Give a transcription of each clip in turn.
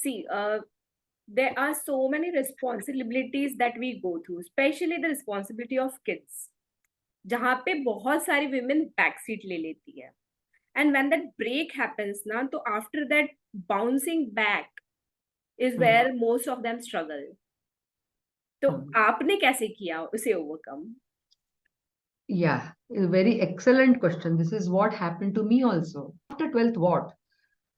See, there are so many responsibilities that we go through, especially the responsibility of kids, जहाँ पे बहुत सारी women backseat ले लेती है. And when that break happens ना, तो after that bouncing back is where most of them struggle. तो आपने कैसे किया उसे overcome? Yeah, a very excellent question. This is what happened to me also. After 12th, what?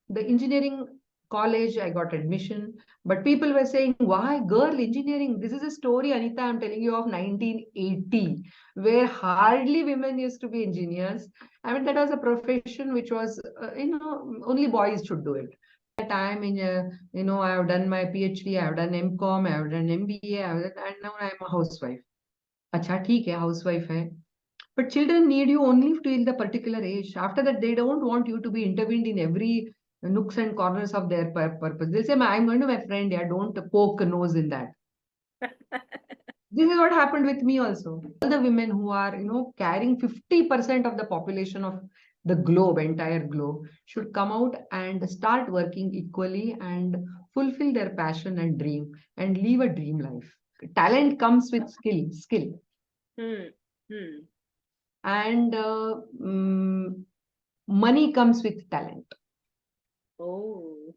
The engineering college, I got admission, but people were saying, why girl engineering? This is a story, Anita, I'm telling you, of 1980, where hardly women used to be engineers. I mean, that was a profession which was, only boys should do it. At that time, I have done my PhD, I have done MCom, I have done MBA, and now I am a housewife. Acha, theek hai, housewife hai. But children need you only till the particular age. After that, they don't want you to be intervened in every nooks and corners of their purpose. They'll say, I'm going to my friend, yeah, don't poke a nose in that. This is what happened with me also. All the women who are, carrying 50% of the population of the globe, entire globe, should come out and start working equally and fulfill their passion and dream and live a dream life. Talent comes with skill. And money comes with talent. Oh,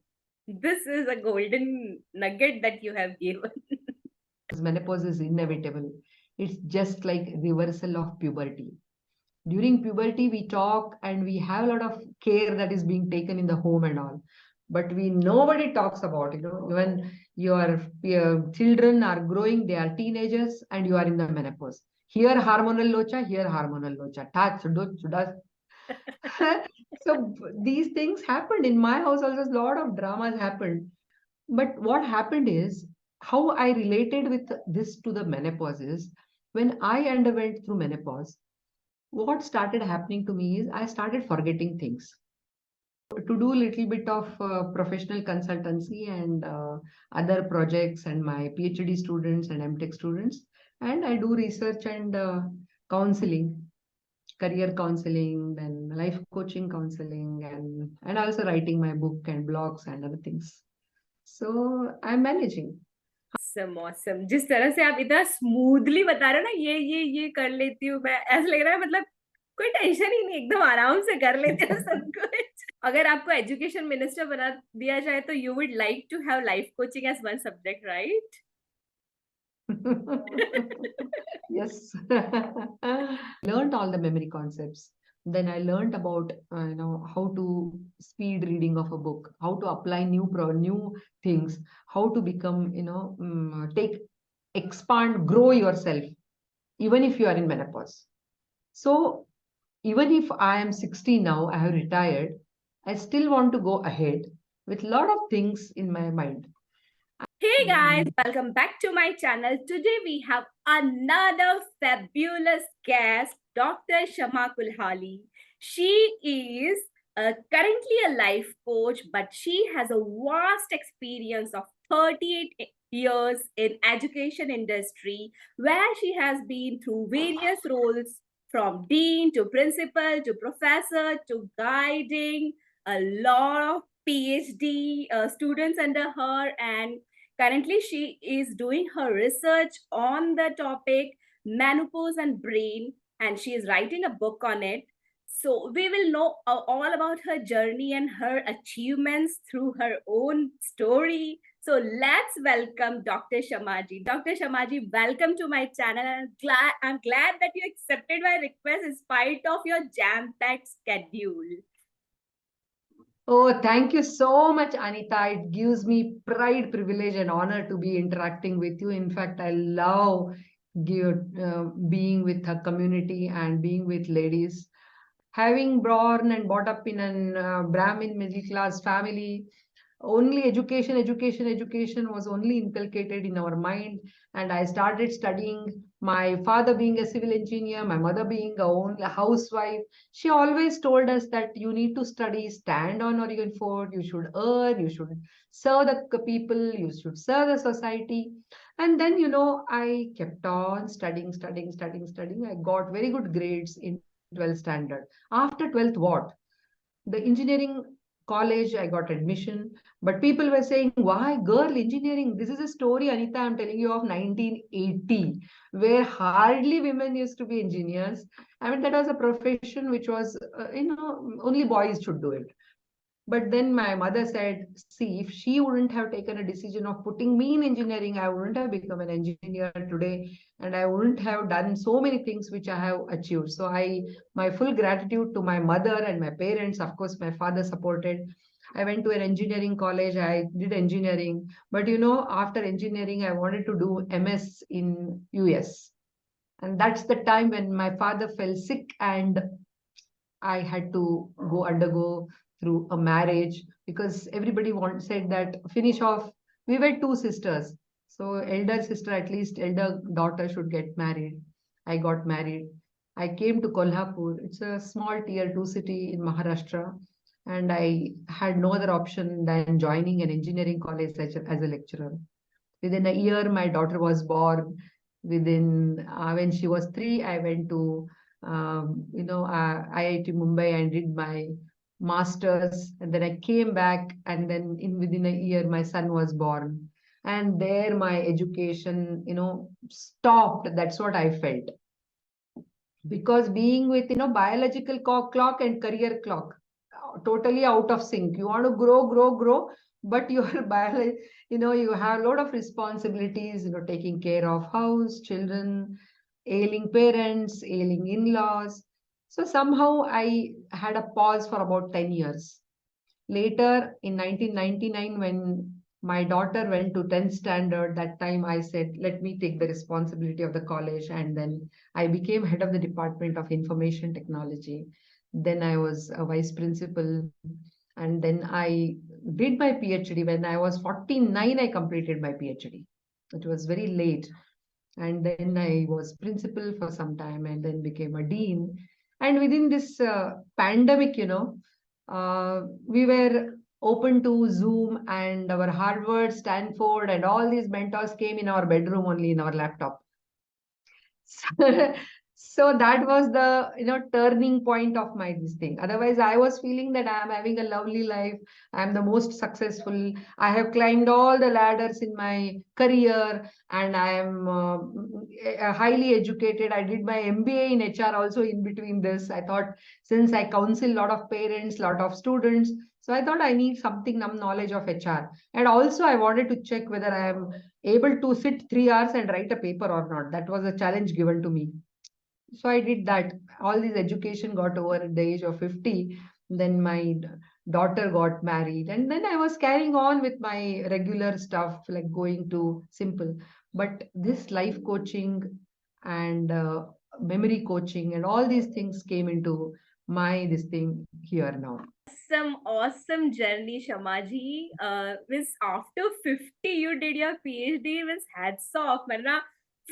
this is a golden nugget that you have given. Menopause is inevitable. It's just like reversal of puberty. During puberty, we talk and we have a lot of care that is being taken in the home and all. But nobody talks about, when your children are growing, they are teenagers and you are in the menopause. Here hormonal locha, here hormonal locha. Touch, so these things happened in my house also. A lot of dramas happened. But what happened is, how I related with this to the menopause is, when I underwent through menopause, what started happening to me is I started forgetting things. To do a little bit of professional consultancy and other projects and my PhD students and MTech students, and I do research and counseling, career counseling, then life coaching counseling, and also writing my book and blogs and other things. So I'm managing. Awesome. जिस तरह से आप इतना smoothly बता रहे हो ना, ये कर लेती हूँ मैं, ऐसा लग रहा है मतलब कोई टेंशन ही नहीं, एकदम आराम से कर लेते हो सब कुछ. अगर आपको एजुकेशन मिनिस्टर बना दिया जाए तो you would like to have life coaching as one subject, right? Yes. Learned all the memory concepts. Then I learned about how to speed reading of a book, how to apply new things, how to become expand, grow yourself, even if you are in menopause. So even if I am 60 now, I have retired, I still want to go ahead with a lot of things in my mind. Hey guys, welcome back to my channel. Today we have another fabulous guest, Dr. Shama Kulhali. She is currently a life coach, but she has a vast experience of 38 years in education industry, where she has been through various roles from dean to principal to professor to guiding a lot of PhD students under her, and currently, she is doing her research on the topic menopause and brain, and she is writing a book on it. So, we will know all about her journey and her achievements through her own story. So, let's welcome Dr. Shamaji. Dr. Shamaji, welcome to my channel. I'm glad that you accepted my request in spite of your jam-packed schedule. Oh, thank you so much, Anita. It gives me pride, privilege, and honor to be interacting with you. In fact, I love being with a community and being with ladies. Having born and brought up in a Brahmin middle class family, only education was only inculcated in our mind. And I started studying, my father being a civil engineer, my mother being a housewife. She always told us that you need to study, stand on your own foot, you should earn, you should serve the people, you should serve the society. And then, I kept on studying. I got very good grades in 12th standard. After 12th, what? The engineering college, I got admission. But people were saying, why girl engineering? This is a story, Anita, I'm telling you, of 1980, where hardly women used to be engineers. I mean, that was a profession which was, only boys should do it. But then my mother said, see, if she wouldn't have taken a decision of putting me in engineering, I wouldn't have become an engineer today. And I wouldn't have done so many things which I have achieved. So my full gratitude to my mother and my parents. Of course, my father supported. I went to an engineering college. I did engineering. But after engineering, I wanted to do MS in US. And that's the time when my father fell sick and I had to go undergo through a marriage because everybody said that finish off. We were two sisters. So elder sister, at least elder daughter should get married. I got married. I came to Kolhapur. It's a small tier 2 city in Maharashtra. And I had no other option than joining an engineering college as a lecturer. Within a year, my daughter was born. When she was 3, I went to IIT Mumbai and did my masters, and then I came back, and then within a year, my son was born, and there my education, stopped. That's what I felt because being with biological clock and career clock totally out of sync. You want to grow, but your biology, you have a lot of responsibilities, taking care of house, children, ailing parents, ailing in-laws. So somehow I had a pause for about 10 years. Later in 1999, when my daughter went to 10th standard, that time I said, let me take the responsibility of the college. And then I became head of the Department of Information Technology. Then I was a vice principal. And then I did my PhD. When I was 49, I completed my PhD. It was very late. And then I was principal for some time and then became a dean. And within this pandemic, we were open to Zoom, and our Harvard, Stanford, and all these mentors came in our bedroom only in our laptop. So that was the turning point of my this thing. Otherwise, I was feeling that I am having a lovely life. I am the most successful. I have climbed all the ladders in my career, and I am highly educated. I did my MBA in HR also in between this. I thought, since I counsel a lot of parents, lot of students, so I thought I need some knowledge of HR. And also I wanted to check whether I am able to sit 3 hours and write a paper or not. That was a challenge given to me. So I did that. All this education got over at the age of 50. Then my daughter got married. And then I was carrying on with my regular stuff, like going to simple. But this life coaching and memory coaching and all these things came into this thing here now. Awesome journey, Shamaji. Miss, after 50 you did your PhD. Miss, hats off. वरना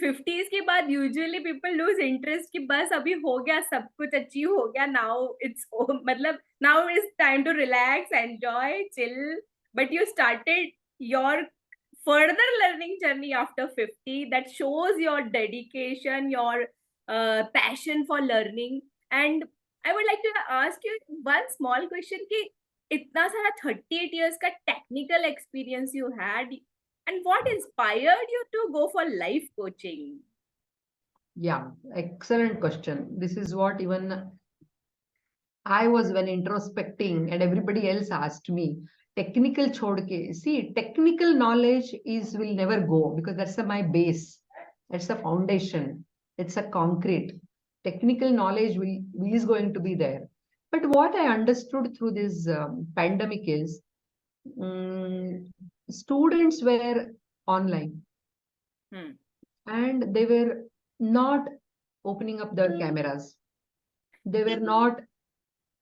50s के बाद usually people lose interest कि बस अभी हो गया, सब कुछ achieve हो गया, now it's मतलब now is time to relax, enjoy, chill. But you started your further learning journey after 50. That shows your dedication, your passion for learning. And I would like to ask you one small question कि इतना सारा 38 years का technical experience you had, and what inspired you to go for life coaching? Yeah, excellent question. This is what even I was when introspecting, and everybody else asked me, technical chhod ke. See, technical knowledge will never go because that's my base. That's the foundation. It's a concrete. Technical knowledge is going to be there. But what I understood through this pandemic is students were online and they were not opening up their cameras. They were not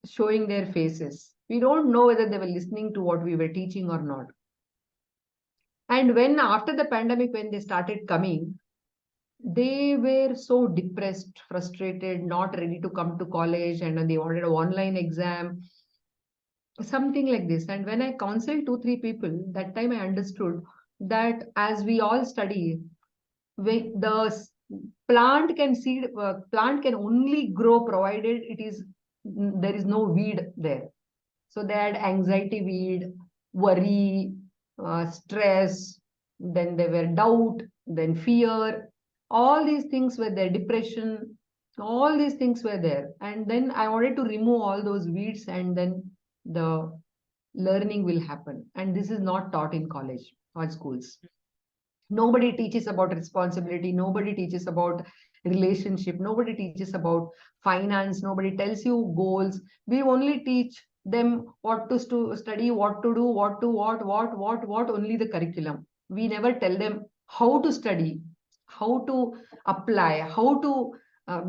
showing their faces. We don't know whether they were listening to what we were teaching or not. And when after the pandemic, when they started coming, they were so depressed, frustrated, not ready to come to college, and they wanted an online exam, something like this. And when I counseled 2, 3 people, that time I understood that as we all study, the plant can only grow provided there is no weed there. So they had anxiety weed, worry, stress, then there were doubt, then fear. All these things were there, depression, all these things were there. And then I wanted to remove all those weeds, and then the learning will happen. And this is not taught in college or schools. Nobody teaches about responsibility, nobody teaches about relationship, nobody teaches about finance, nobody tells you goals. We only teach them what to study, what to do, what to what, only the curriculum. We never tell them how to study, how to apply, how to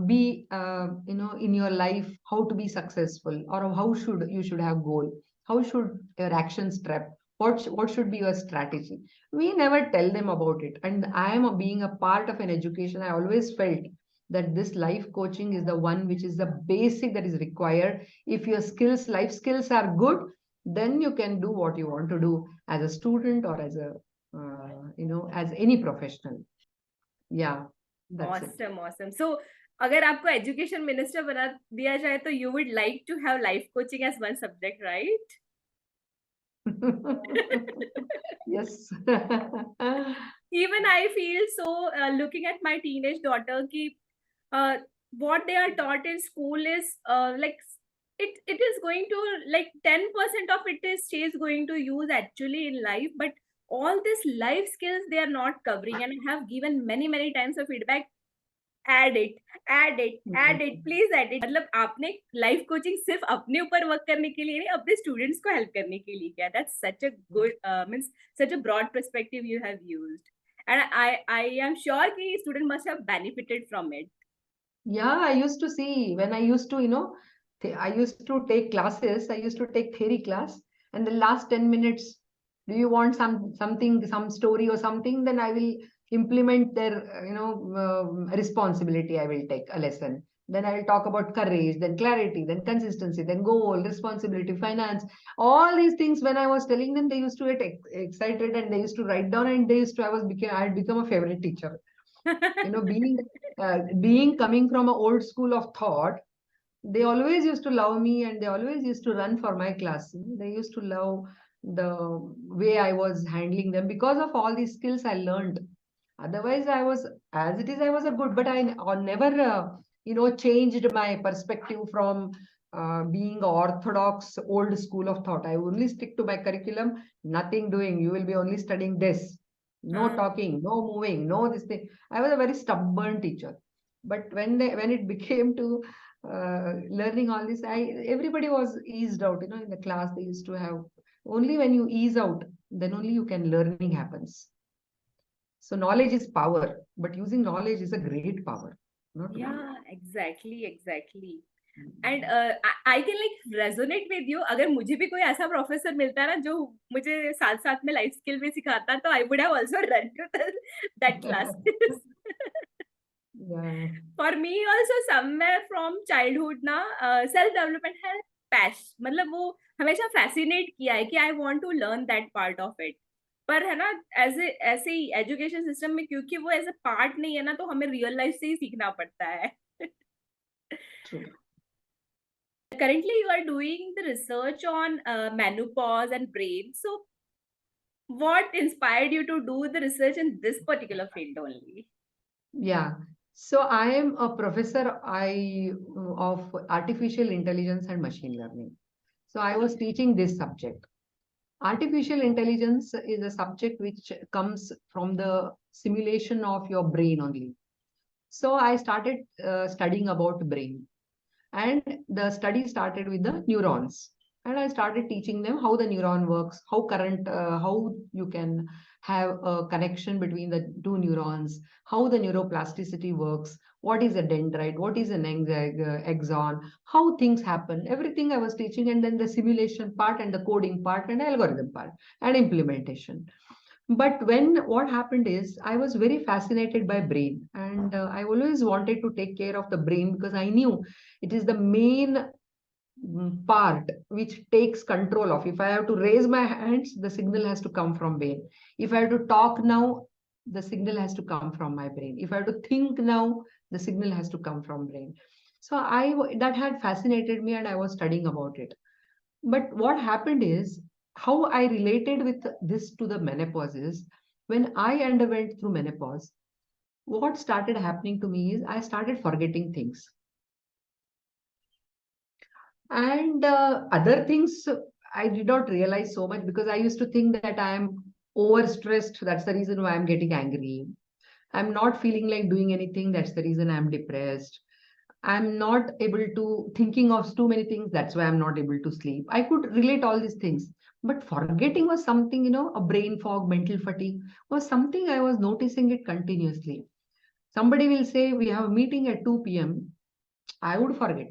be in your life, how to be successful, or how should you should have goal, how should your actions step, what should be your strategy. We never tell them about it. And I am being a part of an education, I always felt that this life coaching is the one which is the basic that is required. If your skills, life skills are good, then you can do what you want to do as a student or as a as any professional. Yeah, that's it. Awesome, awesome. So अगर आपको education minister बना दिया जाए तो you would like to have life coaching as one subject, right? Yes. Even I feel so looking at my teenage daughter ki uh, what they are taught in school is like it is going to like 10% of it is she is going to use actually in life, but all these life skills they are not covering. And I have given many times of feedback, add it, add it, please add it. मतलब आपने life coaching सिर्फ अपने ऊपर work करने के लिए नहीं, अपने स्टूडेंट्स को हेल्प करने के लिए किया. That's such a good means such a broad perspective you have used, and I am sure कि student must have benefited from it. Yeah, I used to see when I used to, I used to take classes. I used to take theory class, and the last 10 minutes, do you want something, some story or something? Then I will implement their, responsibility. I will take a lesson. Then I will talk about courage, then clarity, then consistency, then goal, responsibility, finance. All these things. When I was telling them, they used to get excited and they used to write down, and they used to. I had become a favorite teacher. Being coming from an old school of thought, they always used to love me and they always used to run for my class. They used to love the way I was handling them because of all these skills I learned. Otherwise, I was, as it is, I was a good, but I never, changed my perspective from being orthodox old school of thought. I only stick to my curriculum, nothing doing. You will be only studying this. No talking, no moving, no this thing. I was a very stubborn teacher. But when it became to learning all this, everybody was eased out. In the class they used to have, only when you ease out, then only you can learning happens. So knowledge is power, but using knowledge is a great power. Not Yeah, exactly. And I can like resonate with you. अगर मुझे भी कोई ऐसा professor मिलता ना जो मुझे साथ साथ में लाइफ स्किल भी सिखाता, तो I would have also run to that classes. yeah, For me also somewhere from childhood ना सेल्फ डेवलपमेंट है पैश, मतलब वो हमेशा फैसिनेट किया है कि I want to learn that part of it. पर है ना, ऐसे ही एजुकेशन सिस्टम में क्योंकि वो एज अ पार्ट नहीं है ना, तो हमें रियल लाइफ से ही सीखना पड़ता है. true. Currently you are doing the research on menopause and brain, so what inspired you to do the research in this particular field only? Yeah. So I am a professor of artificial intelligence and machine learning. So I was teaching this subject. Artificial intelligence is a subject which comes from the simulation of your brain only. So I started studying about brain, and the study started with the neurons. And I started teaching them how the neuron works, how you can have a connection between the two neurons, how the neuroplasticity works, what is a dendrite, what is an axon, how things happen. Everything I was teaching, and then the simulation part and the coding part and algorithm part and implementation. But when what happened is, I was very fascinated by brain, and I always wanted to take care of the brain because I knew it is the main part which takes control of. If I have to raise my hands, the signal has to come from brain. If I have to talk now, the signal has to come from my brain. If I have to think now, the signal has to come from brain. So that had fascinated me, and I was studying about it. But what happened is, how I related with this to the menopause is, when I underwent through menopause, what started happening to me is I started forgetting things. And other things I did not realize so much, because I used to think that I am overstressed. That's the reason why I'm getting angry. I'm not feeling like doing anything. That's the reason I'm depressed. I'm not able to thinking of too many things. That's why I'm not able to sleep. I could relate all these things. But forgetting was something, a brain fog, mental fatigue was something I was noticing it continuously. Somebody will say, we have a meeting at 2 p.m. I would forget.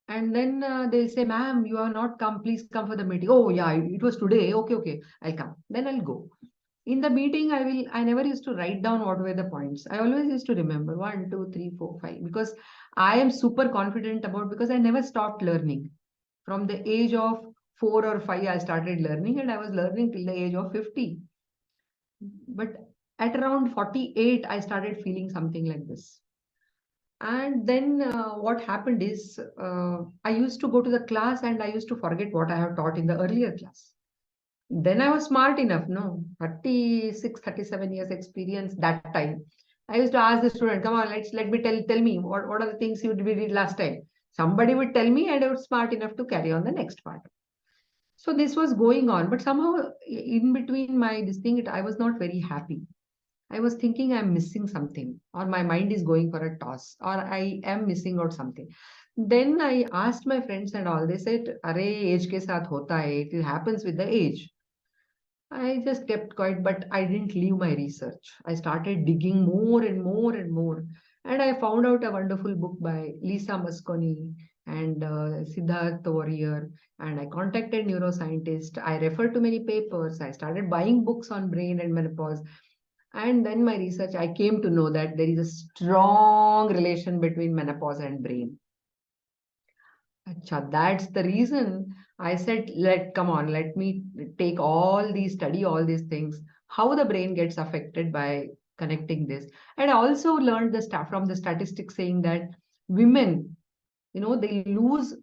And then they'll say, ma'am, you are not come. Please come for the meeting. Oh, yeah, it was today. Okay, okay. I'll come. Then I'll go. In the meeting, I never used to write down what were the points. I always used to remember one, two, three, four, five, because I am super confident about, because I never stopped learning. From the age of 4 or 5, I started learning, and I was learning till the age of 50. But at around 48, I started feeling something like this. And then what happened is, I used to go to the class and I used to forget what I have taught in the earlier class. Then I was smart enough, no, 36, 37 years experience that time. I used to ask the student, come on, let me tell me what are the things you did last time. Somebody would tell me, and I was smart enough to carry on the next part. So this was going on, but somehow in between my this thing, I was not very happy. I was thinking I'm missing something, or my mind is going for a toss, or I am missing out something. Then I asked my friends and all. They said, "Arey, age ke saath hota hai. It happens with the age." I just kept quiet, but I didn't leave my research. I started digging more and more and more. And I found out a wonderful book by Lisa Mosconi and Siddharth Warrior. And I contacted neuroscientists. I referred to many papers. I started buying books on brain and menopause. And then my research, I came to know that there is a strong relation between menopause and brain. Acha, that's the reason I said, come on, let me take study all these things, how the brain gets affected by connecting this. And I also learned the stuff from the statistics saying that women, they lose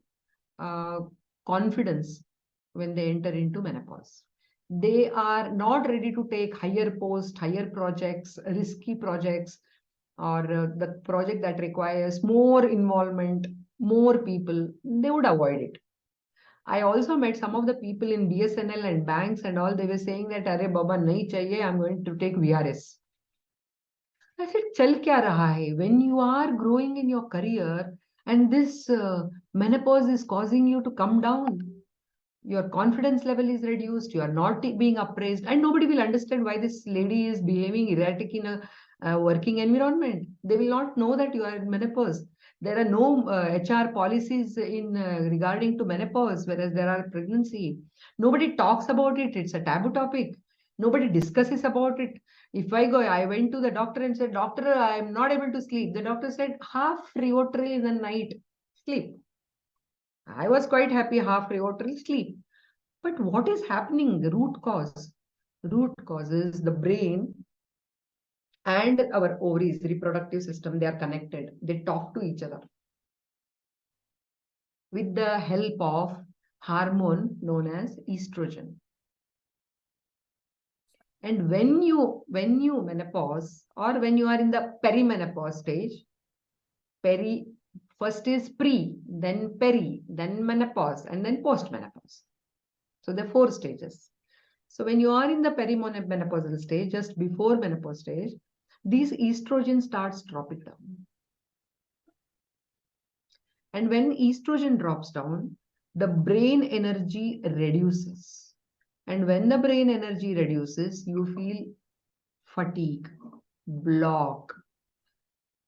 uh, confidence when they enter into menopause. They are not ready to take higher posts, higher projects, risky projects, or the project that requires more involvement, more people, they would avoid it. I also met some of the people in BSNL and banks and all. They were saying that, "Arey Baba, nahi chahiye, I'm going to take VRS." I said, "Chal kya raha hai?" When you are growing in your career and this menopause is causing you to come down, your confidence level is reduced, you are not being appraised, and nobody will understand why this lady is behaving erratic in a working environment. They will not know that you are in menopause. There are no HR policies in regarding to menopause, whereas there are pregnancy. Nobody talks about it. It's a taboo topic. Nobody discusses about it. If I went to the doctor and said, "Doctor, I am not able to sleep." The doctor said, "Half Rivotril in the night, sleep." I was quite happy, half Rivotril, sleep. But what is happening? The root cause. Root causes the brain and our ovaries, reproductive system, they are connected. They talk to each other with the help of hormone known as estrogen. And when you menopause, or when you are in the perimenopause stage, peri first is pre, then peri, then menopause, and then postmenopause. So there are 4 stages. So when you are in the perimenopausal stage, just before menopause stage, these estrogen starts dropping down. And when estrogen drops down, the brain energy reduces. And when the brain energy reduces, you feel fatigue, block.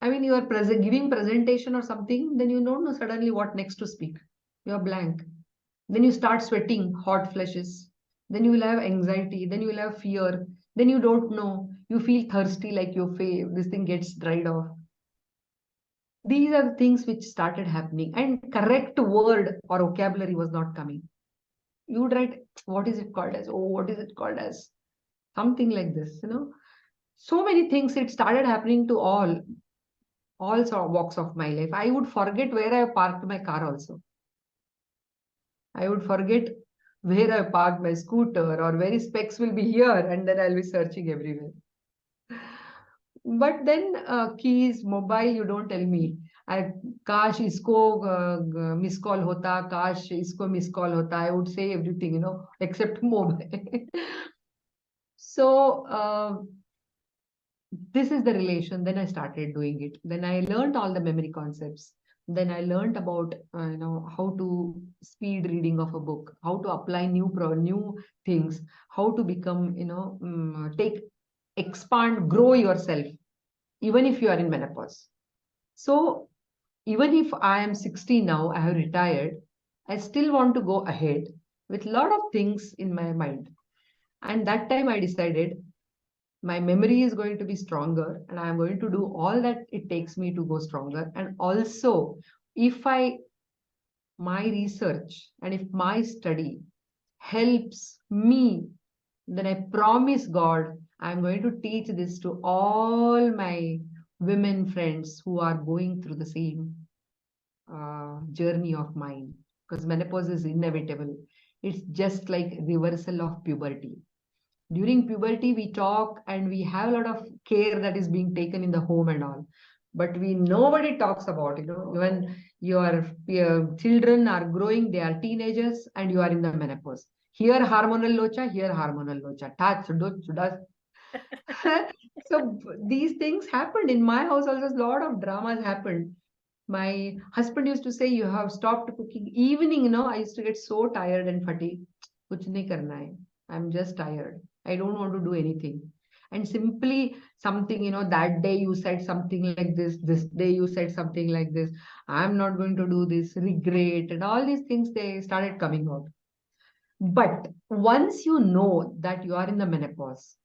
I mean, you are giving presentation or something, then you don't know suddenly what next to speak. You are blank. Then you start sweating, hot flashes. Then you will have anxiety. Then you will have fear. Then you don't know. You feel thirsty, like your face, this thing gets dried off. These are the things which started happening, and correct word or vocabulary was not coming. You would write, what is it called as? Oh, what is it called as? Something like this. So many things, it started happening to all sort of walks of my life. I would forget where I parked my car also. I would forget where I parked my scooter or where specs will be here, and then I'll be searching everywhere. But then keys, mobile, you don't tell me. I काश इसको miss call होता, काश इसको miss call होता. I would say everything, except mobile. So this is the relation. Then I started doing it. Then I learned all the memory concepts. Then I learned about how to speed reading of a book, how to apply new things, how to become take expand, grow yourself, even if you are in menopause. So even if I am 60 now, I have retired, I still want to go ahead with a lot of things in my mind. And that time I decided my memory is going to be stronger and I am going to do all that it takes me to go stronger. And also, if I my research and if my study helps me, then I promise God I'm going to teach this to all my women friends who are going through the same journey of mine, because menopause is inevitable. It's just like reversal of puberty. During puberty, we talk and we have a lot of care that is being taken in the home and all, but we nobody talks about, when your children are growing, they are teenagers, and you are in the menopause. Here hormonal locha, here hormonal locha. Touch, do, so these things happened in my house also. A lot of dramas happened. My husband used to say, you have stopped cooking. Evening, I used to get so tired and fatigued. Kuch nahi karna hai. I'm just tired. I don't want to do anything. And simply something, that day you said something like this day you said something like this. I'm not going to do this, regret, and all these things, they started coming out. But once you know that you are in the menopause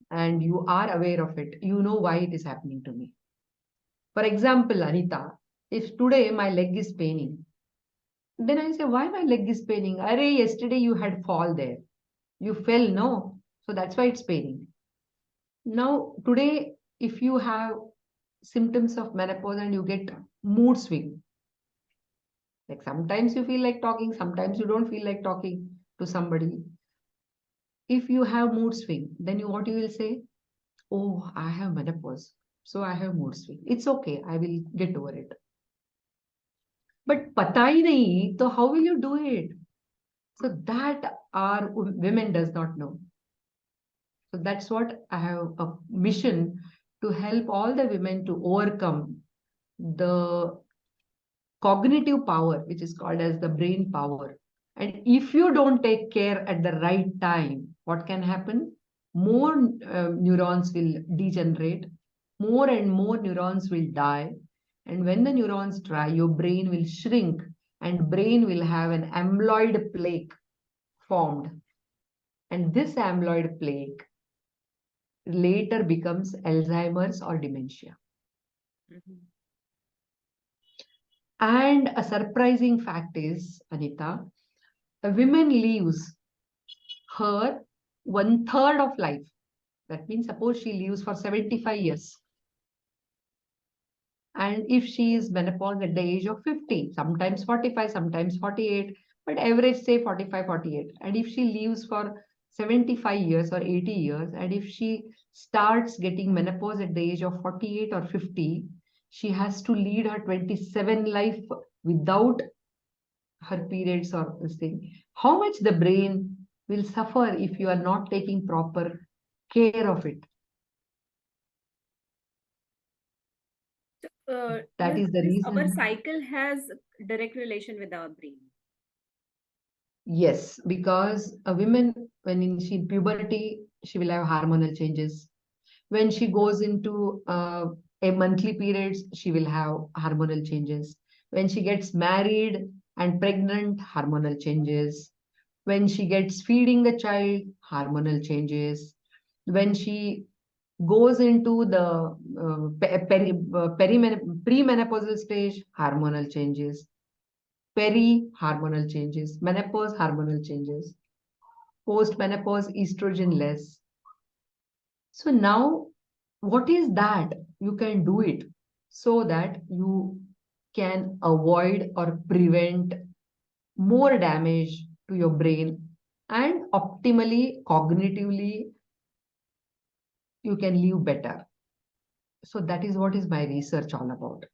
and you are aware of it, you know why it is happening to me. For example, Anita, if today my leg is paining, then I say, why my leg is paining? Array, yesterday you had fall there. You fell, no? So that's why it's paining. Now, today, if you have symptoms of menopause and you get mood swing, like sometimes you feel like talking, sometimes you don't feel like talking to somebody. If you have mood swing, then what you will say? Oh, I have menopause. So I have mood swing. It's okay. I will get over it. But pata hi nahi, so how will you do it? So that our women does not know. So that's what I have a mission to help all the women to overcome the cognitive power, which is called as the brain power. And if you don't take care at the right time, what can happen? More neurons will degenerate, more and more neurons will die. And when the neurons die, your brain will shrink and brain will have an amyloid plaque formed. And this amyloid plaque later becomes Alzheimer's or dementia. Mhm. And a surprising fact is, Anita, a woman lives her one third of life. That means, suppose she lives for 75 years. And if she is menopause at the age of 50, sometimes 45, sometimes 48, but average say 45, 48. And if she lives for 75 years or 80 years, and if she starts getting menopause at the age of 48 or 50, she has to lead her 27 life without her periods or this thing. How much the brain will suffer if you are not taking proper care of it. That is the This our reason. cycle has direct relation with our brain. Yes, because a woman, when she puberty, she will have hormonal changes. When she goes into a monthly periods, she will have hormonal changes. When she gets married and pregnant, hormonal changes. When she gets feeding the child, hormonal changes. When she goes into the premenopausal stage, hormonal changes. Peri-hormonal changes, menopause hormonal changes, post-menopause estrogen less. So now, what is that? You can do it so that you can avoid or prevent more damage to your brain, and optimally, cognitively, you can live better. So that is what is my research all about.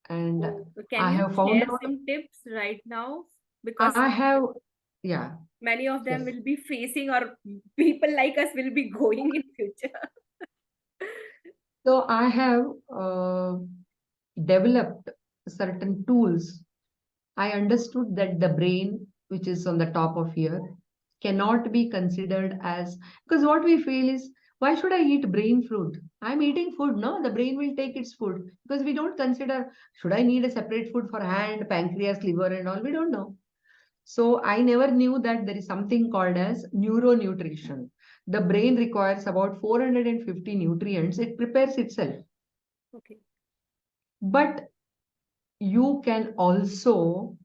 And Oh, can I you have found share out, some tips right now? Because I have, yeah, many of them yes. will be facing, or people like us will be going in future. So I have developed certain tools. I understood that the brain, which is on the top of here, cannot be considered as, because what we feel is, why should I eat brain food? I'm eating food, no? The brain will take its food, because we don't consider, should I need a separate food for hand, pancreas, liver, and all? We don't know. So I never knew that there is something called as neuronutrition. The brain requires about 450 nutrients. It prepares itself. Okay. But you can also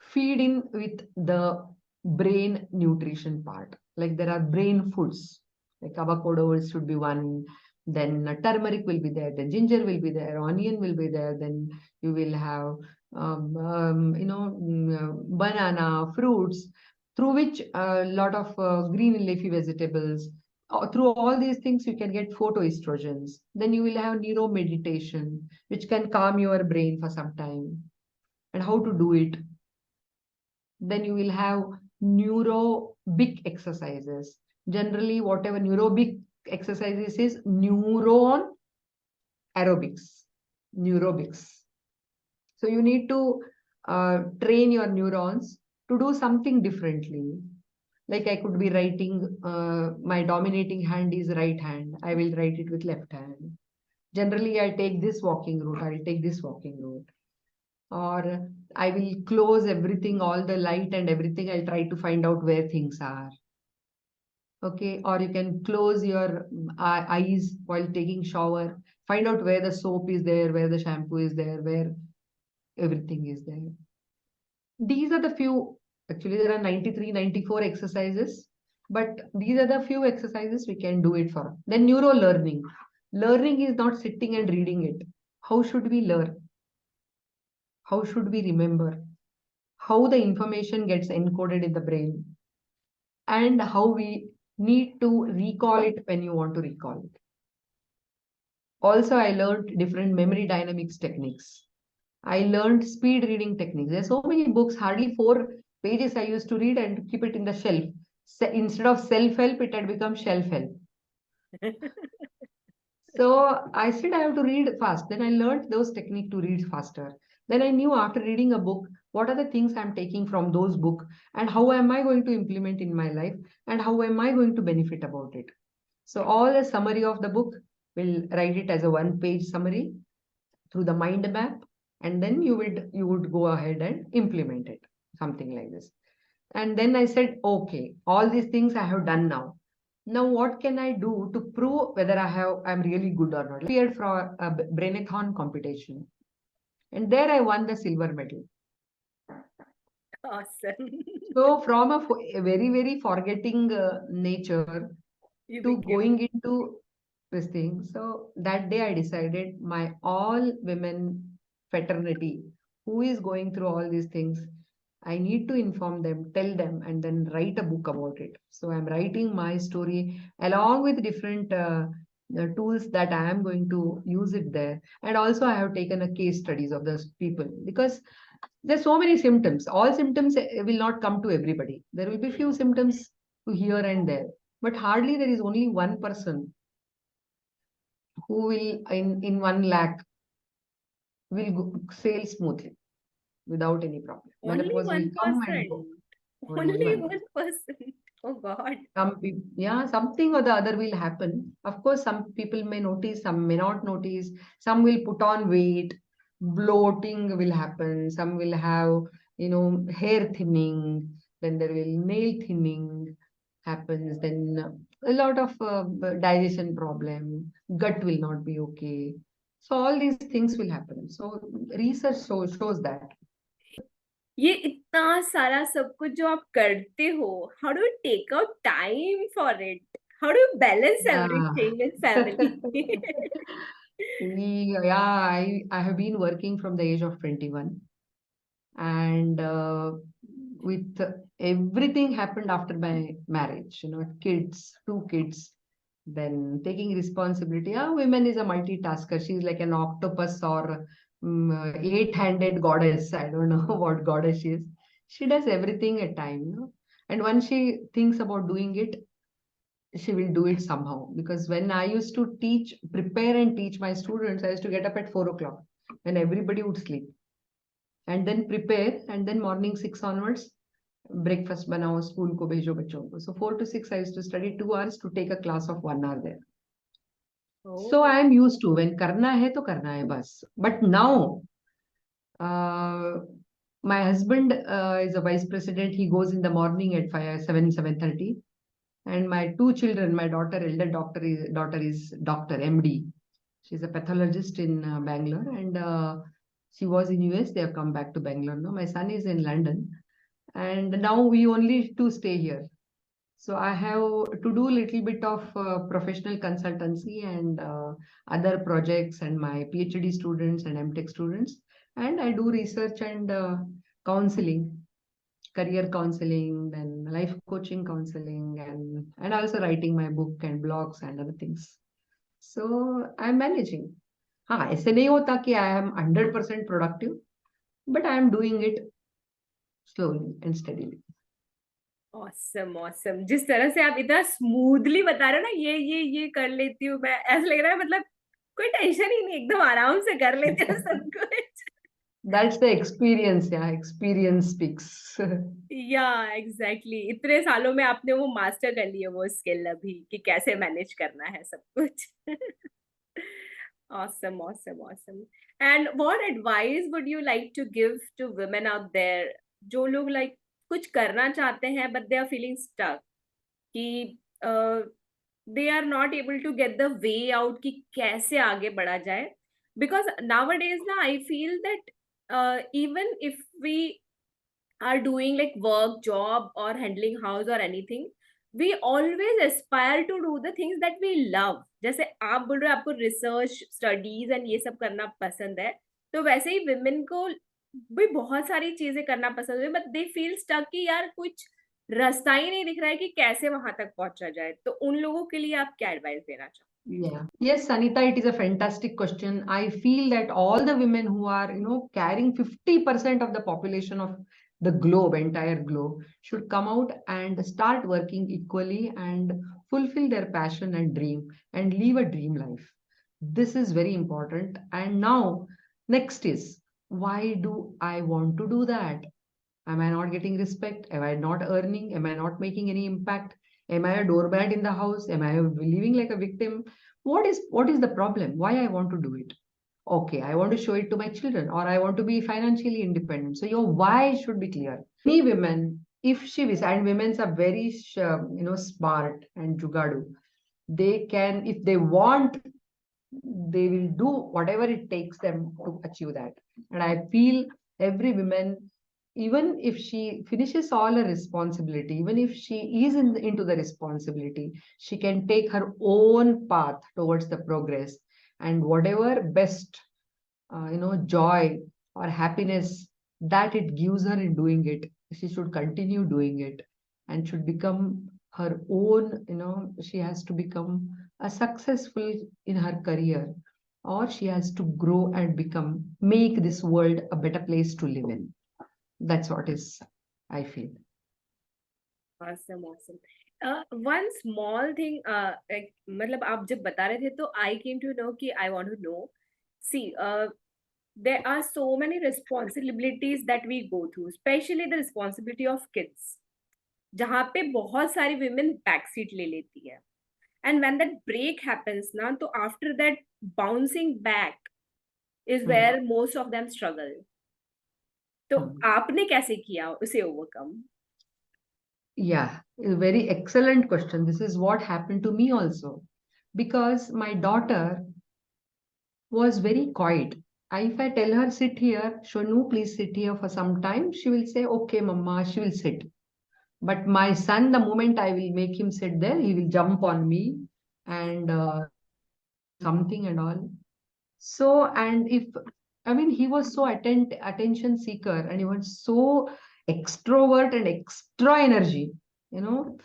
feed in with the brain nutrition part. Like there are brain foods, like avocado should be one, then turmeric will be there, then ginger will be there, onion will be there, then you will have banana, fruits, through which a lot of green leafy vegetables. Through all these things, you can get photoestrogens. Then you will have neuro meditation, which can calm your brain for some time. And how to do it? Then you will have neurobic exercises. Generally, whatever neurobic exercises is neuron aerobics, neurobics. So you need to train your neurons to do something differently. Like I could be writing, my dominating hand is right hand. I will write it with left hand. Generally, I take this walking route. I will take this walking route. Or I will close everything, all the light and everything. I'll try to find out where things are. Okay. Or you can close your eyes while taking shower. Find out where the soap is there, where the shampoo is there, where everything is there. These are the few, actually there are 93, 94 exercises, but these are the few exercises we can do it for. Then neuro learning. Learning is not sitting and reading it. How should we learn? How should we remember? How the information gets encoded in the brain, and how we need to recall it when you want to recall it. Also, I learned different memory dynamics techniques. I learned speed reading techniques. There's so many books, hardly 4 pages I used to read and keep it in the shelf. Instead of self-help, it had become shelf-help. So I said I have to read fast. Then I learned those techniques to read faster. Then I knew after reading a book, what are the things I'm taking from those books, and how am I going to implement in my life, and how am I going to benefit about it. So all the summary of the book, will write it as a one-page summary through the mind map, and then you would go ahead and implement it, something like this. And then I said, okay, all these things I have done now. Now, what can I do to prove whether I'm really good or not? I appeared for a brainathon competition, and there I won the silver medal. Awesome. So, from a very, very forgetting nature You to became. going into this thing. So that day I decided my all women fraternity who is going through all these things, I need to inform them, tell them, and then write a book about it. So I'm writing my story along with different the tools that I am going to use it there. And also I have taken a case studies of those people, because there's so many symptoms. All symptoms will not come to everybody. There will be few symptoms to here and there, but hardly there is only one person who will in 1 lakh will sail smoothly without any problem. Only Menopause will come and 1%. go. Only Only 1%. 1%. Oh God. Some people, yeah, something or the other will happen. Of course, some people may notice, some may not notice. Some will put on weight, bloating will happen. Some will have, hair thinning. Then there will nail thinning happens. Then a lot of digestion problem. Gut will not be okay. So all these things will happen. So research shows that. ये इतना सारा सब कुछ जो आप करते हो, how do you take out time for it? How do you balance Yeah. everything in family? I have been working from the age of 21, and with everything happened after my marriage, kids, two kids, then taking responsibility. Women is a multitasker. She's like an octopus or eight-handed goddess. I don't know what goddess she is. She does everything at time. And once she thinks about doing it, she will do it somehow. Because when I used to prepare and teach my students, I used to get up at 4 o'clock when everybody would sleep, and then prepare, and then morning 6 onwards breakfast बनाओ school को भेजो बच्चों को सो 4 to 6 I used to study 2 hours to take a class of 1 hour there. So Oh. I am used to when करना है तो करना है बस. But now uh, my husband is a vice president. He goes in the morning at 5 7 7:30, and my two children, my elder daughter is Dr. MD. She's a pathologist in Bangalore, and she was in US. They have come back to Bangalore now. My son is in London, and now we only two stay here. So I have to do a little bit of professional consultancy and other projects and my PhD students and MTech students. And I do research and counseling, career counseling, then life coaching counseling, and also writing my book and blogs and other things. So I'm managing. हाँ ऐसे नहीं होता कि I am 100% productive, but I am doing it slowly and steadily. Awesome awesome, जिस तरह से आप इतना स्मूथली बता रहे हो ना, ये कर लेती हूँ मैं, ऐसा लग रहा है मतलब कोई टेंशन ही नहीं, एकदम आराम से कर लेते हो सब कुछ. That's the experience, yeah. Experience speaks. या एग्जैक्टली, इतने सालों में आपने वो मास्टर कर लिया वो स्किल अभी कि कैसे मैनेज करना है सब कुछ. Awesome, awesome, awesome. And what advice would you like to give to women out there जो लोग like कुछ करना चाहते हैं but they are feeling stuck, कि they are not able to get the way out कि कैसे आगे बढ़ा जाए, because nowadays ना I feel that even if we are doing like work, job or handling house or anything, we always aspire to do the things that we love. जैसे आप बोल रहे हो आपको रिसर्च स्टडीज एंड ये सब करना पसंद है, तो वैसे ही विमेन को भी बहुत सारी चीजें करना पसंद है, बट दे फील स्टक कि यार कुछ रास्ता ही नहीं दिख रहा है कि कैसे वहां तक पहुंचा जाए. तो उन लोगों के लिए आप क्या एडवाइस देना चाहोगे? Yeah. Yes, Anita, it is a fantastic question. I feel that all the women who are, carrying 50% of the population of the globe, entire globe, should come out and start working equally and fulfill their passion and dream and live a dream life. This is very important. And now, next is, why do I want to do that? Am I not getting respect? Am I not earning? Am I not making any impact? Am I a doormat in the house? Am I living like a victim? What is the problem? Why I want to do it? Okay, I want to show it to my children, or I want to be financially independent. So your why should be clear. Any women, if she is, and women are very smart and jugadu, they can, if they want, they will do whatever it takes them to achieve that. And I feel every woman, even if she finishes all her responsibility, even if she is into the responsibility, she can take her own path towards the progress, and whatever best joy or happiness that it gives her in doing it, she should continue doing it and should become her own, she has to become a successful in her career, or she has to grow and make this world a better place to live in. That's what is, I feel. Awesome, awesome. One small thing, like, मतलब आप जब बता रहे थे तो I came to know कि I want to know. See, there are so many responsibilities that we go through, especially the responsibility of kids, जहाँ पे बहुत सारी women backseat ले लेती है. And when that break happens ना, तो after that bouncing back is where most of them struggle. तो आपने कैसे किया उसे overcome? Yeah, a very excellent question. This is what happened to me also. Because my daughter was very quiet. If I tell her, sit here, Shonu, please sit here for some time, she will say, okay, Mama, she will sit. But my son, the moment I will make him sit there, he will jump on me and something and all. So, and if, I mean, he was so attention seeker, and he was so extrovert and extra energy, you know.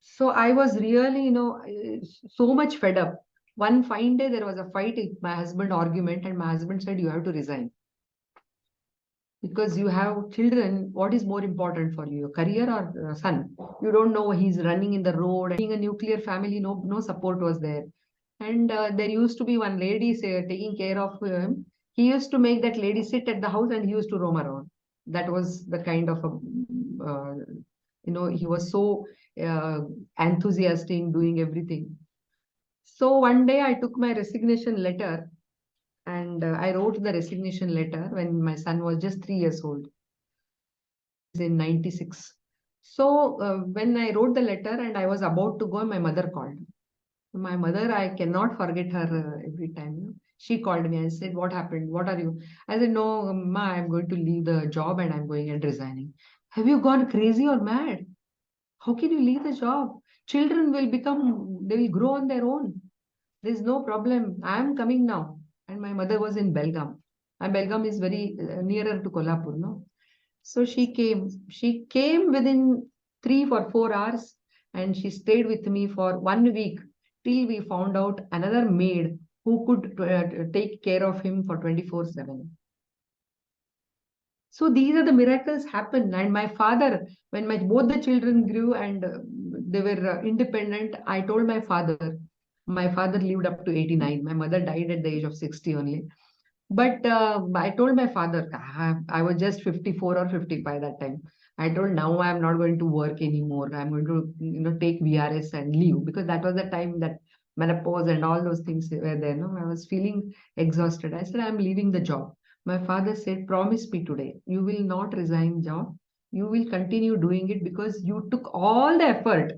So I was really, so much fed up. One fine day, there was a fight with my husband, argument, and my husband said, "You have to resign because you have children. What is more important for you, your career or son? You don't know he's running in the road. Being a nuclear family, no support was there. And there used to be one lady taking care of him. He used to make that lady sit at the house and he used to roam around. That was the kind of he was so uh, enthusiastic in doing everything. So one day I took my resignation letter and I wrote the resignation letter when my son was just 3 years old in 96. So when I wrote the letter and I was about to go, my mother called. My mother, I cannot forget her every time. She called me and said, "What happened? What are you?" I said, "No, Ma, I'm going to leave the job and I'm going and resigning." "Have you gone crazy or mad? How can you leave the job? Children will they will grow on their own. There's no problem. I am coming now." And my mother was in Belgaum. And Belgaum is very nearer to Kolhapur, no? So she came. She came within 3 or 4 hours and she stayed with me for 1 week till we found out another maid who could take care of him for 24/7. So these are the miracles happen. And my father, when both the children grew and they were independent, I told my father. My father lived up to 89. My mother died at the age of 60 only. But I told my father, I was just 54 or 55 that time. I told now I'm not going to work anymore. I'm going to, take VRS and leave because that was the time that menopause and all those things were there. No, I was feeling exhausted. I said, I'm leaving the job. My father said, promise me today, you will not resign job. You will continue doing it because you took all the effort,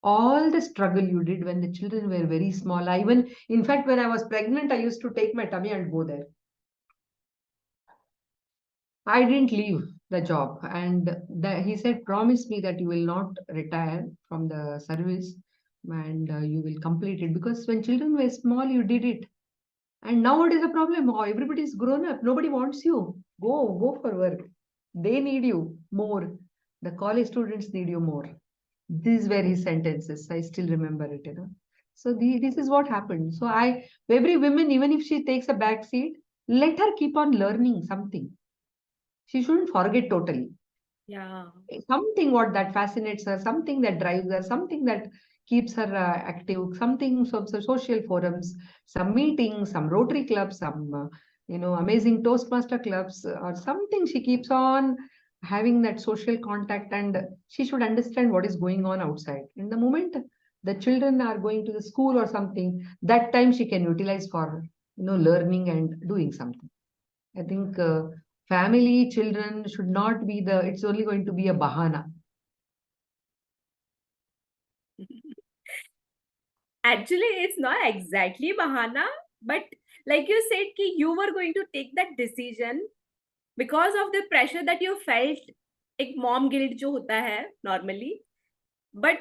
all the struggle you did when the children were very small. I even, in fact, when I was pregnant, I used to take my tummy and go there. I didn't leave the job. And he said, promise me that you will not retire from the service and you will complete it. Because when children were small, you did it. And now what is the problem? Oh, everybody's grown up. Nobody wants you. Go for work. They need you more. The college students need you more. These were his sentences. I still remember it. So this is what happened. So every woman, even if she takes a back seat, let her keep on learning something. She shouldn't forget totally. Yeah. Something what that fascinates her, something that drives her, something that keeps her active, something, some social forums, some meetings, some Rotary clubs, some amazing Toastmaster clubs, or something. She keeps on having that social contact, and she should understand what is going on outside. In the moment the children are going to the school or something, that time she can utilize for learning and doing something. I think family, children should not be it's only going to be a bahana. Actually, it's not exactly bahana, but like you said, ki you were going to take that decision because of the pressure that you felt. एक mom guilt जो होता है normally, but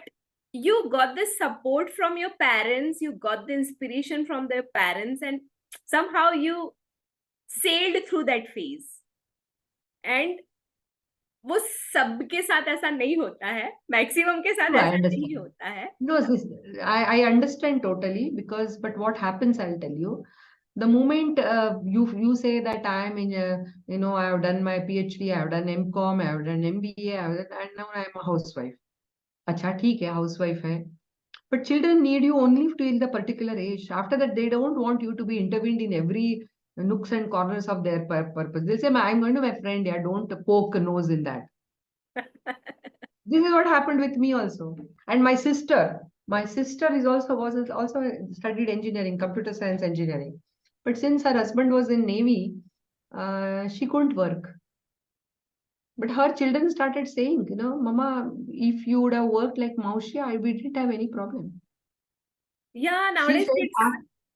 you got the support from your parents, you got the inspiration from their parents, and somehow you sailed through that phase. And वो सबके साथ ऐसा नहीं होता है, मैक्सिमम के साथ No, I ऐसा नहीं understand. होता है. No, I understand totally because, but what happens, I'll tell you. The moment you say that I am in a, I have done my PhD, I have done MCom, I have done MBA, and now I am a housewife. अच्छा ठीक है, housewife है. But children need you only till the particular age. After that, they don't want you to be intervened in every nooks and corners of their purpose. They say, I'm going to my friend, yeah, don't poke a nose in that. This is what happened with me also. And my sister is also studied engineering, computer science engineering. But since her husband was in Navy, she couldn't work. But her children started saying, Mama, if you would have worked like Maushia, we didn't have any problem. Yeah, She said,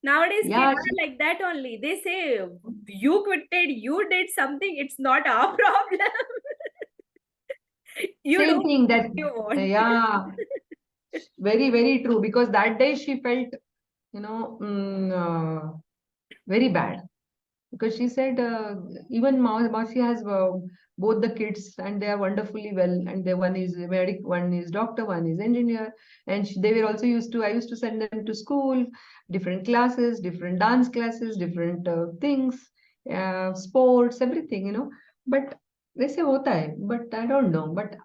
nowadays kids yeah, are like that only. They say you quitted, you did something, it's not our problem. You do same thing what that, you want. yeah, very, very true. Because that day she felt, very bad. Because she said, even Marcy has both the kids, and they are wonderfully well, and they, one is medic, one is doctor, one is engineer, and they were also used to, I used to send them to school, different classes, different dance classes, different things, sports, everything, you know. But वैसे होता है, but I don't know. But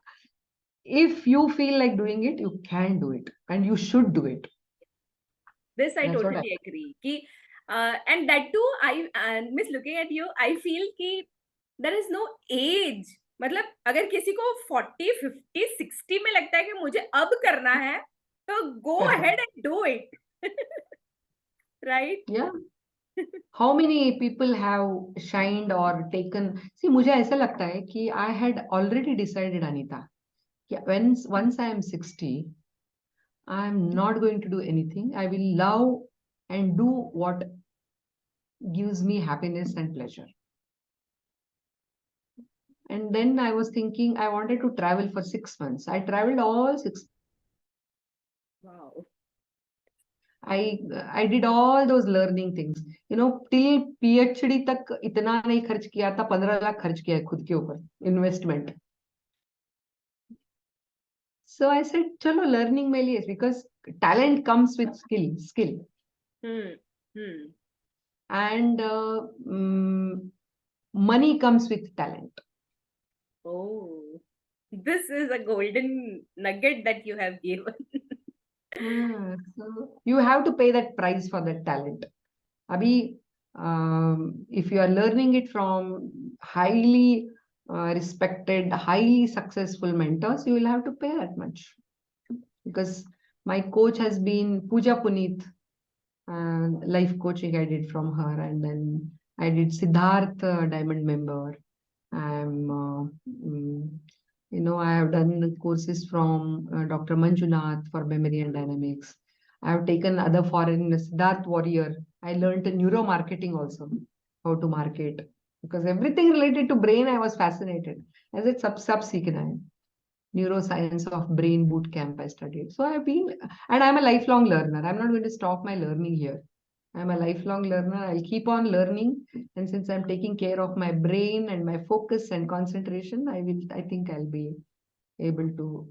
if you feel like doing it, you can do it, and you should do it. This I That's what I. totally agree. Ki, and that too, Miss, looking at you, I feel कि there is no age. मतलब अगर किसी को 40, 50, 60 में लगता है कि मुझे अब करना है, तो go ahead and do it. Right? Yeah. How many people have shined or taken? See, मुझे ऐसा लगता है कि I had already decided, Anita, कि once I am 60, I am not going to do anything. I will love and do what gives me happiness and pleasure. And then I was thinking I wanted to travel for 6 months. I traveled all 6. Wow. I did all those learning things. You know, till PhD तक इतना नहीं खर्च किया था, 15 लाख खर्च किया है खुद के ऊपर, investment. So I said, chalo, learning में लिए, because talent comes with skill. Hmm. And money comes with talent. Oh, this is a golden nugget that you have given. So you have to pay that price for that talent. Abhi, if you are learning it from highly respected, highly successful mentors, you will have to pay that much. Because my coach has been Pooja Puneet, and life coaching I did from her, and then I did Siddharth Diamond member. I'm, you know, I have done courses from Dr. Manjunath for memory and dynamics. I have taken other foreign Siddharth Warrior. I learned neuromarketing also, how to market, because everything related to brain I was fascinated. As it sub seekhna hai. Neuroscience of brain boot camp I studied. So I've been, and I'm a lifelong learner. I'm not going to stop my learning here. I'm a lifelong learner. I'll keep on learning. And since I'm taking care of my brain and my focus and concentration, I think I'll be able to,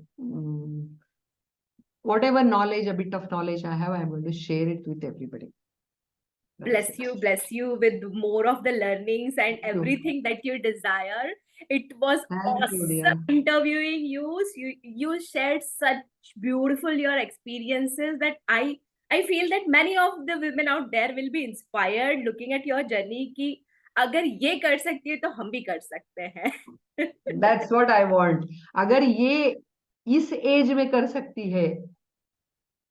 whatever knowledge, a bit of knowledge I have, I'm going to share it with everybody. That's it. Bless you with more of the learnings and Thank you. everything that you desire. It was Thank you, dear. awesome interviewing you. You shared such beautiful your experiences that I feel that many of the women out there will be inspired looking at your journey कि अगर ये कर सकती है तो हम भी कर सकते हैं. That's what I want. अगर ये इस एज में कर सकती है,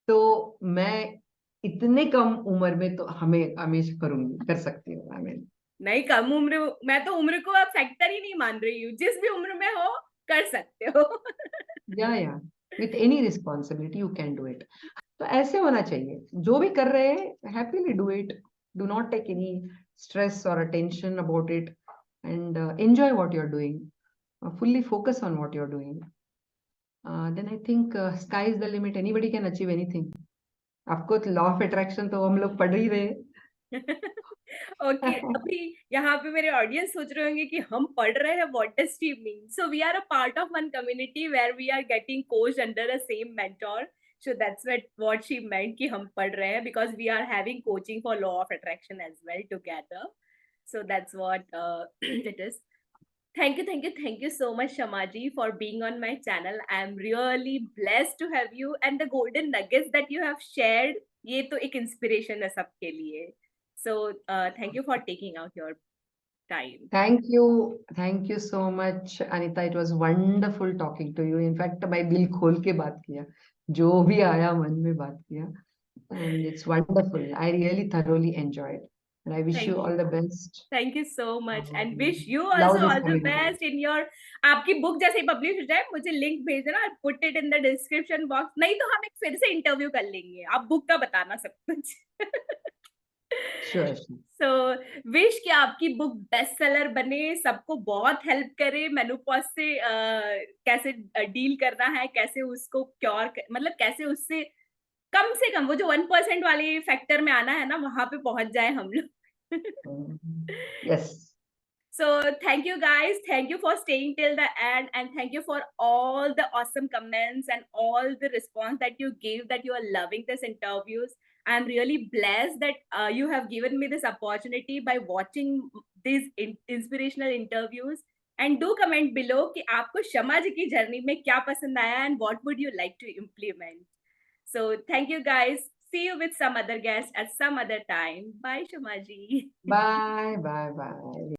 तो मैं इतने कम उम्र में तो हमें हमेशा करूंगी, कर सकती हूँ. I mean, नहीं कम उम्र, मैं तो उम्र को अब फैक्टर ही नहीं मान रही हूँ. जिस भी उम्र में हो कर सकते हो. yeah. With any responsibility you can do it. तो ऐसे होना चाहिए. जो भी कर रहे हैं, happily do it. Do not take any stress or attention about it, and enjoy what you're doing. Fully focus on what you're doing. Then I think sky is the limit. Anybody can achieve anything. आपको law of attraction तो हम लोग पढ़ ही रहे. Okay अभी यहाँ पे मेरे ऑडियंस सोच रहे होंगे कि हम पढ़ रहे हैं, what does she mean. So we are a part of one community where we are getting coached under a same mentor. So that's what she meant कि हम पढ़ रहे हैं because we are having coaching for law of attraction as well together. So that's what it is. Thank you so much, Shamaji, for being on my channel. I am really blessed to have you, and the golden nuggets that you have shared, ये तो एक inspiration है सबके लिए. So thank you for taking out your time. Thank you so much, Anita. It was wonderful talking to you. In fact, मैं दिल खोल के बात किया, जो भी आया मन में बात किया, and it's wonderful. I really thoroughly enjoyed, and I wish you Thank all the best. thank you so much and wish you Love also this all the community. best in your. आपकी book जैसे ही publish हो जाए मुझे link भेज देना. I'll put it in the description box. नहीं तो हम एक फिर से इंटरव्यू कर लेंगे. आप बुक का बताना सब कुछ. Sure. सो विश कि आपकी बुक बेस्ट सेलर बने, सबको बहुत हेल्प करे मेनोपॉज से कैसे डील करना है, कैसे उसको क्योर मतलब कैसे उससे कम से कम वो जो 1% वाले फैक्टर में आना है ना वहां पे पहुंच जाए हम लोग. Yes. So thank you guys. Thank you for staying till the end, and thank you for all the awesome comments and all the response that you give, that you are loving this interviews. I'm really blessed that you have given me this opportunity by watching these inspirational interviews. And do comment below कि आपको शमा जी की journey में क्या पसंद आया and what would you like to implement. So thank you guys. See you with some other guest at some other time. Bye, Shama ji. Bye, bye, bye.